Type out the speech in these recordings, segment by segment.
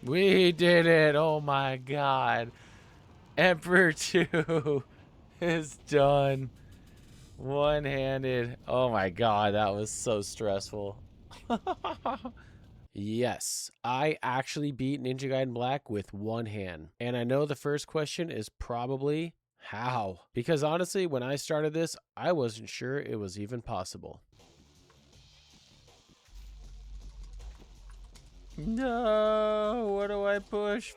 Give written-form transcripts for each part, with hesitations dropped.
We did it. Oh my god. Emperor 2 is done. One-handed. Oh my god, that was so stressful. Yes, I actually beat Ninja Gaiden Black with one hand. And I know the first question is probably how? Because honestly, when I started this, I wasn't sure it was even possible. No, what do I push?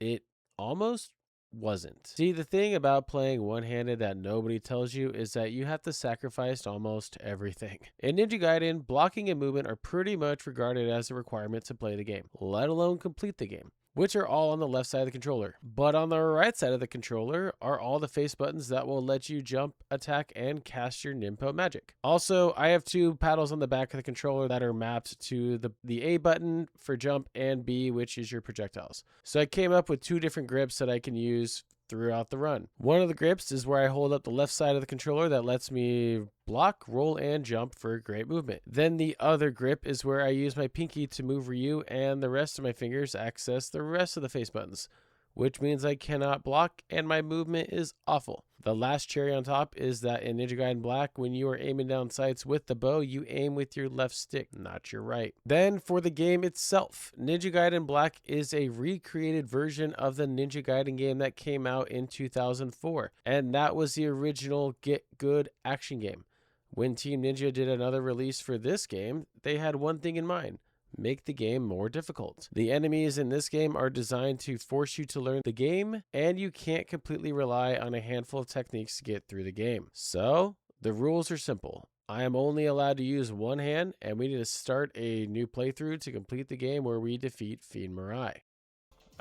It almost wasn't. See, the thing about playing one-handed that nobody tells you is that you have to sacrifice almost everything. In Ninja Gaiden, blocking and movement are pretty much regarded as a requirement to play the game, let alone complete the game, which are all on the left side of the controller. But on the right side of the controller are all the face buttons that will let you jump, attack, and cast your Ninpo magic. Also, I have two paddles on the back of the controller that are mapped to the A button for jump and B, which is your projectiles. So I came up with two different grips that I can use throughout the run. One of the grips is where I hold up the left side of the controller that lets me block, roll, and jump for great movement. Then the other grip is where I use my pinky to move Ryu, and the rest of my fingers access the rest of the face buttons, which means I cannot block and my movement is awful. The last cherry on top is that in Ninja Gaiden Black, when you are aiming down sights with the bow, you aim with your left stick, not your right. Then for the game itself, Ninja Gaiden Black is a recreated version of the Ninja Gaiden game that came out in 2004, and that was the original Get Good action game. When Team Ninja did another release for this game, they had one thing in mind: make the game more difficult. The enemies in this game are designed to force you to learn the game, and you can't completely rely on a handful of techniques to get through the game. So, the rules are simple. I am only allowed to use one hand, and we need to start a new playthrough to complete the game where we defeat Fiend Mirai.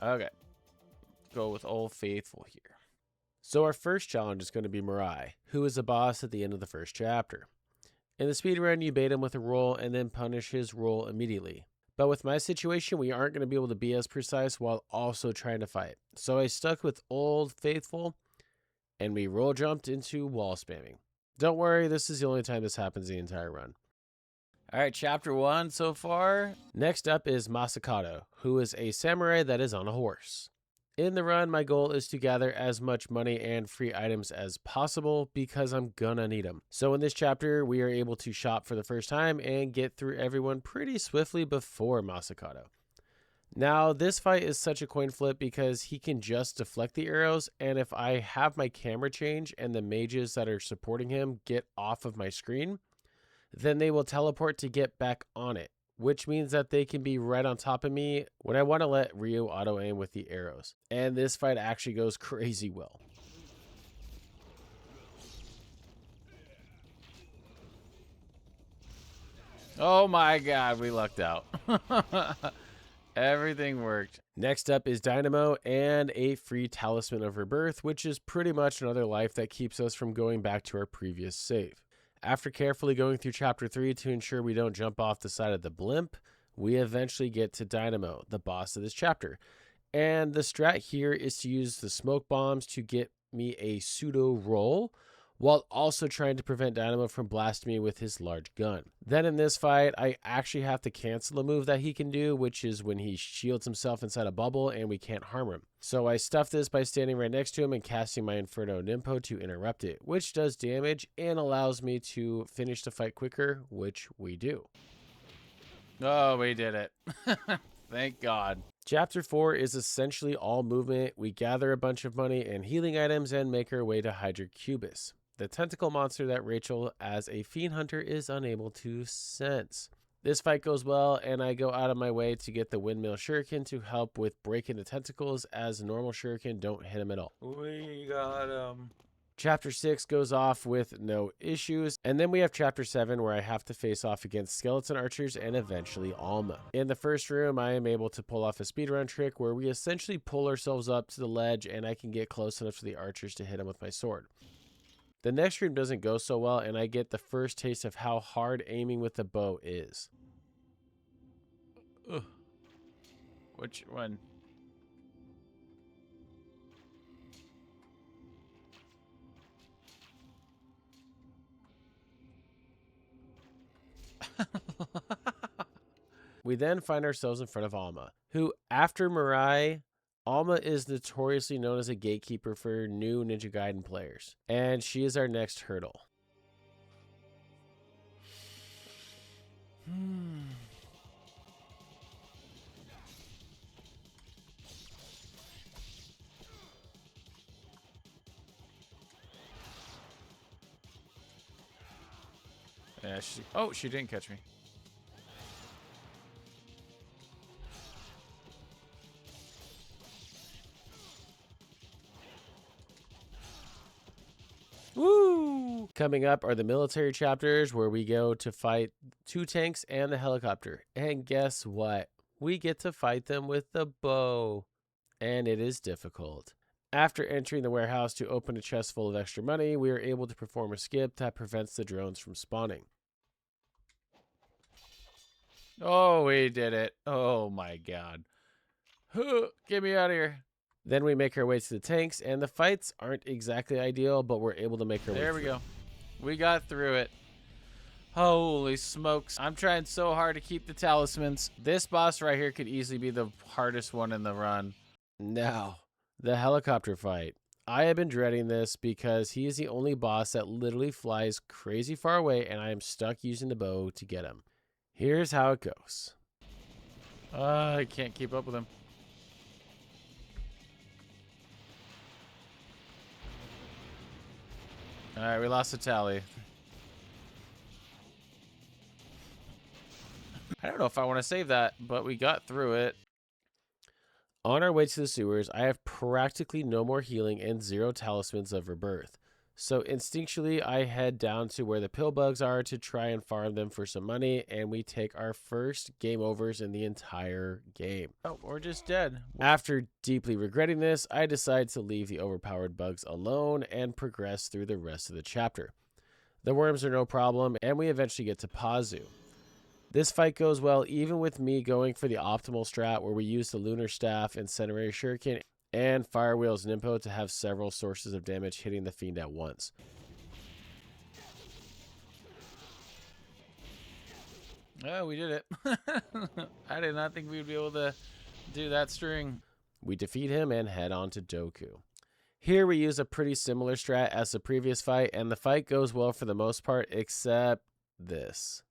Okay, go with Old Faithful here. So our first challenge is going to be Mirai, who is a boss at the end of the first chapter. In the speedrun, you bait him with a roll and then punish his roll immediately. But with my situation, we aren't going to be able to be as precise while also trying to fight. So I stuck with Old Faithful, and we roll jumped into wall spamming. Don't worry, this is the only time this happens the entire run. Alright, chapter 1 so far. Next up is Masakado, who is a samurai that is on a horse. In the run, my goal is to gather as much money and free items as possible because I'm gonna need them. So in this chapter, we are able to shop for the first time and get through everyone pretty swiftly before Masakado. Now, this fight is such a coin flip because he can just deflect the arrows, and if I have my camera change and the mages that are supporting him get off of my screen, then they will teleport to get back on it, which means that they can be right on top of me when I want to let Ryu auto aim with the arrows. And this fight actually goes crazy well. Oh my god, we lucked out. Everything worked. Next up is Dynamo and a free Talisman of Rebirth, which is pretty much another life that keeps us from going back to our previous save. After carefully going through chapter 3 to ensure we don't jump off the side of the blimp, we eventually get to Dynamo, the boss of this chapter. And the strat here is to use the smoke bombs to get me a pseudo roll, while also trying to prevent Dynamo from blasting me with his large gun. Then in this fight, I actually have to cancel a move that he can do, which is when he shields himself inside a bubble and we can't harm him. So I stuff this by standing right next to him and casting my Inferno Ninpo to interrupt it, which does damage and allows me to finish the fight quicker, which we do. Oh, we did it. Thank God. Chapter 4 is essentially all movement. We gather a bunch of money and healing items and make our way to Hydra Cubus, the tentacle monster that Rachel, as a fiend hunter, is unable to sense. This fight goes well, and I go out of my way to get the windmill shuriken to help with breaking the tentacles, as normal shuriken don't hit him at all. We got him. Chapter 6 goes off with no issues, and then we have Chapter 7 where I have to face off against skeleton archers and eventually Alma. In the first room, I am able to pull off a speedrun trick where we essentially pull ourselves up to the ledge and I can get close enough to the archers to hit them with my sword. The next room doesn't go so well, and I get the first taste of how hard aiming with the bow is. Ugh. Which one? We then find ourselves in front of Alma, who, after Mirai, Alma is notoriously known as a gatekeeper for new Ninja Gaiden players, and she is our next hurdle. Yeah, she didn't catch me. Woo! Coming up are the military chapters where we go to fight 2 tanks and the helicopter. And guess what? We get to fight them with the bow. And it is difficult. After entering the warehouse to open a chest full of extra money, we are able to perform a skip that prevents the drones from spawning. Oh, we did it. Oh my god. Get me out of here. Then we make our way to the tanks, and the fights aren't exactly ideal, but we're able to make our way There we go. We got through it. Holy smokes. I'm trying so hard to keep the talismans. This boss right here could easily be the hardest one in the run. Now, the helicopter fight. I have been dreading this because he is the only boss that literally flies crazy far away, and I am stuck using the bow to get him. Here's how it goes. I can't keep up with him. All right, we lost the tally. I don't know if I want to save that, but we got through it. On our way to the sewers, I have practically no more healing and 0 talismans of rebirth. So instinctually, I head down to where the pill bugs are to try and farm them for some money, and we take our first game overs in the entire game. Oh, we're just dead. After deeply regretting this, I decide to leave the overpowered bugs alone and progress through the rest of the chapter. The worms are no problem, and we eventually get to Pazu. This fight goes well even with me going for the optimal strat where we use the Lunar Staff, Incendiary Shuriken, and Firewheel's Nimpo to have several sources of damage hitting the fiend at once. Oh, we did it. I did not think we would be able to do that string. We defeat him and head on to Doku. Here we use a pretty similar strat as the previous fight, and the fight goes well for the most part except this.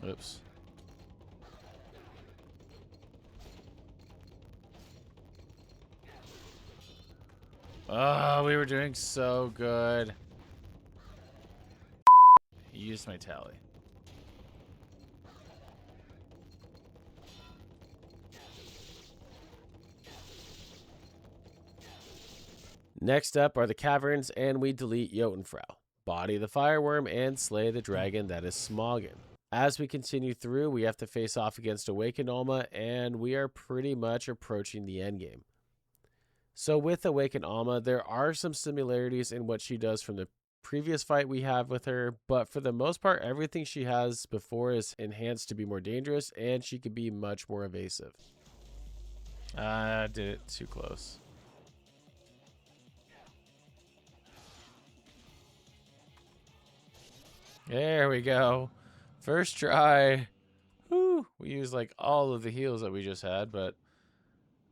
Oops. Oh, we were doing so good. Used my tally. Next up are the caverns, and we delete Jotunfrau, body the fireworm, and slay the dragon that is Smoggin. As we continue through, we have to face off against Awakened Alma, and we are pretty much approaching the endgame. So with Awakened Alma, there are some similarities in what she does from the previous fight we have with her, but for the most part, everything she has before is enhanced to be more dangerous, and she could be much more evasive. I did it too close. There we go. First try. Whew. We used like all of the heals that we just had, but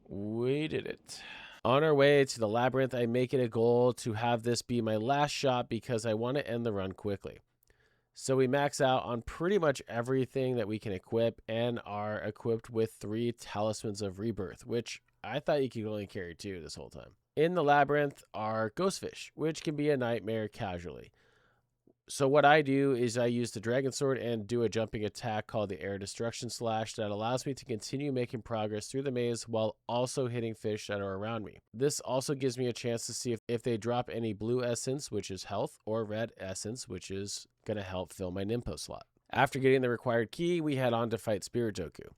we did it. On our way to the labyrinth, I make it a goal to have this be my last shot because I want to end the run quickly. So we max out on pretty much everything that we can equip and are equipped with 3 Talismans of Rebirth, which I thought you could only carry 2 this whole time. In the labyrinth are Ghostfish, which can be a nightmare casually. So what I do is I use the Dragon Sword and do a jumping attack called the Air Destruction Slash that allows me to continue making progress through the maze while also hitting fish that are around me. This also gives me a chance to see if they drop any blue essence, which is health, or red essence, which is going to help fill my Nimpo slot. After getting the required key, we head on to fight Spirit Doku.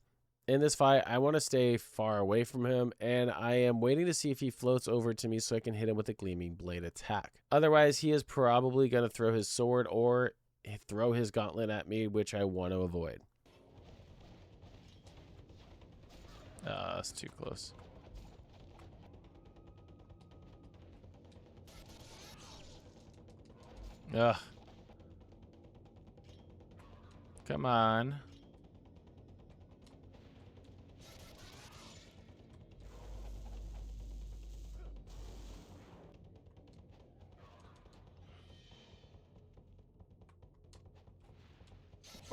In this fight, I want to stay far away from him, and I am waiting to see if he floats over to me so I can hit him with a Gleaming Blade attack. Otherwise, he is probably going to throw his sword or throw his gauntlet at me, which I want to avoid. That's too close. Ugh. Come on.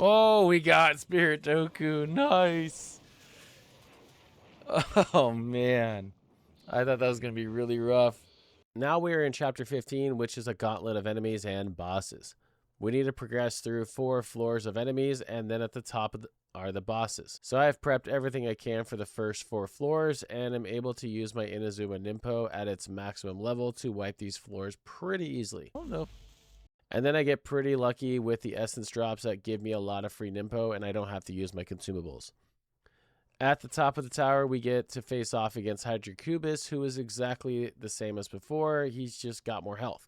Oh, we got Spirit Doku. Nice. Oh, man. I thought that was going to be really rough. Now we are in Chapter 15, which is a gauntlet of enemies and bosses. We need to progress through 4 floors of enemies, and then at the top are the bosses. So I have prepped everything I can for the first 4 floors, and am able to use my Inazuma Ninpo at its maximum level to wipe these floors pretty easily. Oh, no. And then I get pretty lucky with the essence drops that give me a lot of free Ninpo, and I don't have to use my consumables. At the top of the tower, we get to face off against Hydrocubus, who is exactly the same as before. He's just got more health.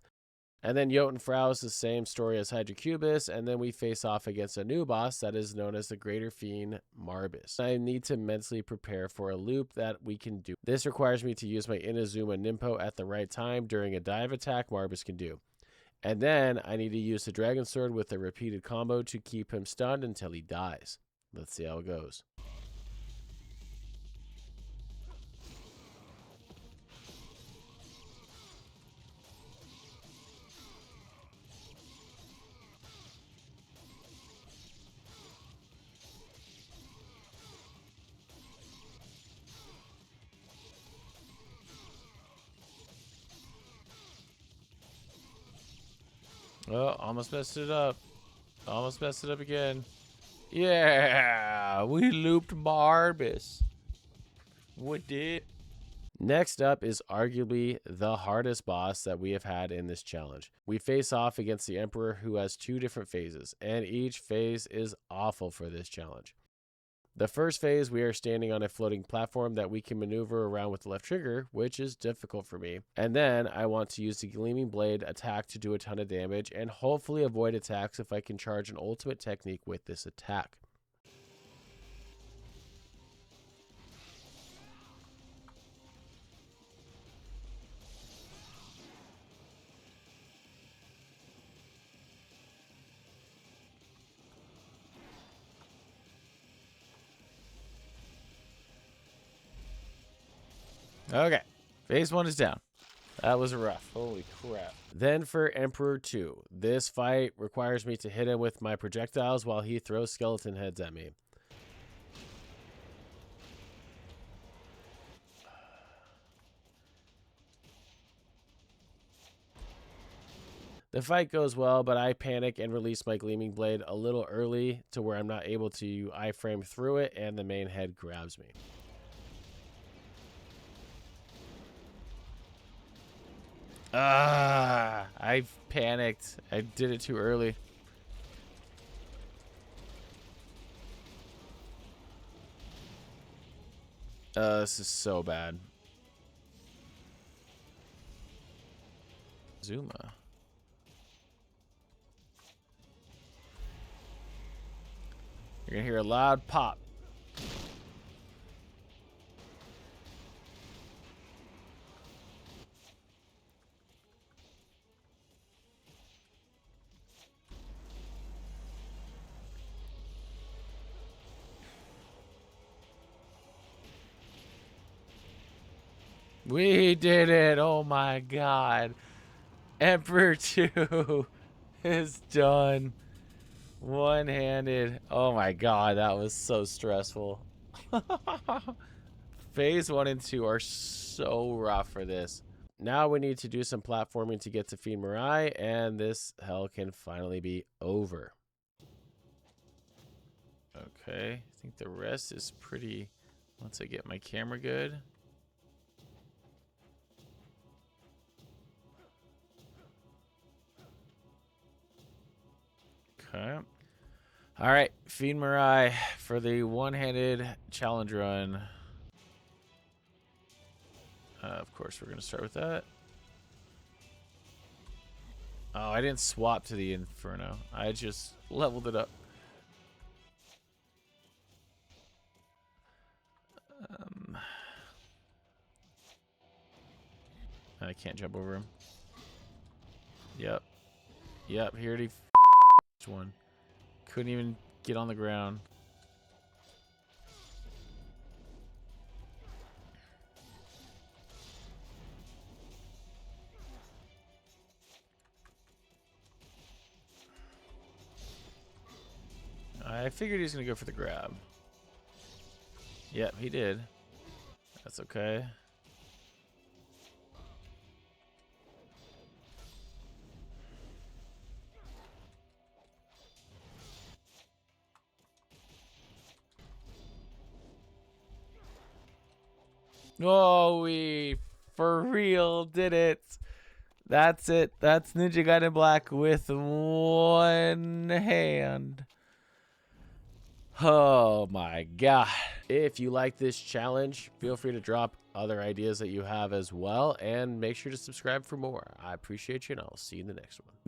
And then Jotun Frau is the same story as Hydrocubus, and then we face off against a new boss that is known as the Greater Fiend Marbus. I need to mentally prepare for a loop that we can do. This requires me to use my Inazuma Ninpo at the right time during a dive attack Marbus can do. And then I need to use the Dragon Sword with a repeated combo to keep him stunned until he dies. Let's see how it goes. Oh, almost messed it up. Almost messed it up again. Yeah, we looped Marbus. We did. Next up is arguably the hardest boss that we have had in this challenge. We face off against the Emperor, who has 2 different phases, and each phase is awful for this challenge. The first phase, we are standing on a floating platform that we can maneuver around with the left trigger, which is difficult for me. And then I want to use the Gleaming Blade attack to do a ton of damage and hopefully avoid attacks if I can charge an ultimate technique with this attack. Okay, phase 1 is down. That was rough. Holy crap. Then for Emperor 2, this fight requires me to hit him with my projectiles while he throws skeleton heads at me. The fight goes well, but I panic and release my Gleaming Blade a little early to where I'm not able to iframe through it, and the main head grabs me. I panicked. I did it too early. This is so bad. Zuma. You're gonna hear a loud pop. We did it. Oh my god. Emperor 2 is done. One-handed. Oh my god, that was so stressful. Phase 1 and 2 are so rough for this. Now we need to do some platforming to get to Fiend Mirai, and this hell can finally be over. Okay, I think the rest is pretty... Once I get my camera good. Okay. All right, Fiend Mirai for the one-handed challenge run. Of course, we're going to start with that. Oh, I didn't swap to the Inferno. I just leveled it up. I can't jump over him. Yep. Yep, here he one. Couldn't even get on the ground. I figured he was going to go for the grab. Yep, he did. That's okay. Oh, we for real did it. That's it. That's Ninja Gaiden Black with one hand. Oh my god. If you like this challenge, feel free to drop other ideas that you have as well, and make sure to subscribe for more. I appreciate you, and I'll see you in the next one.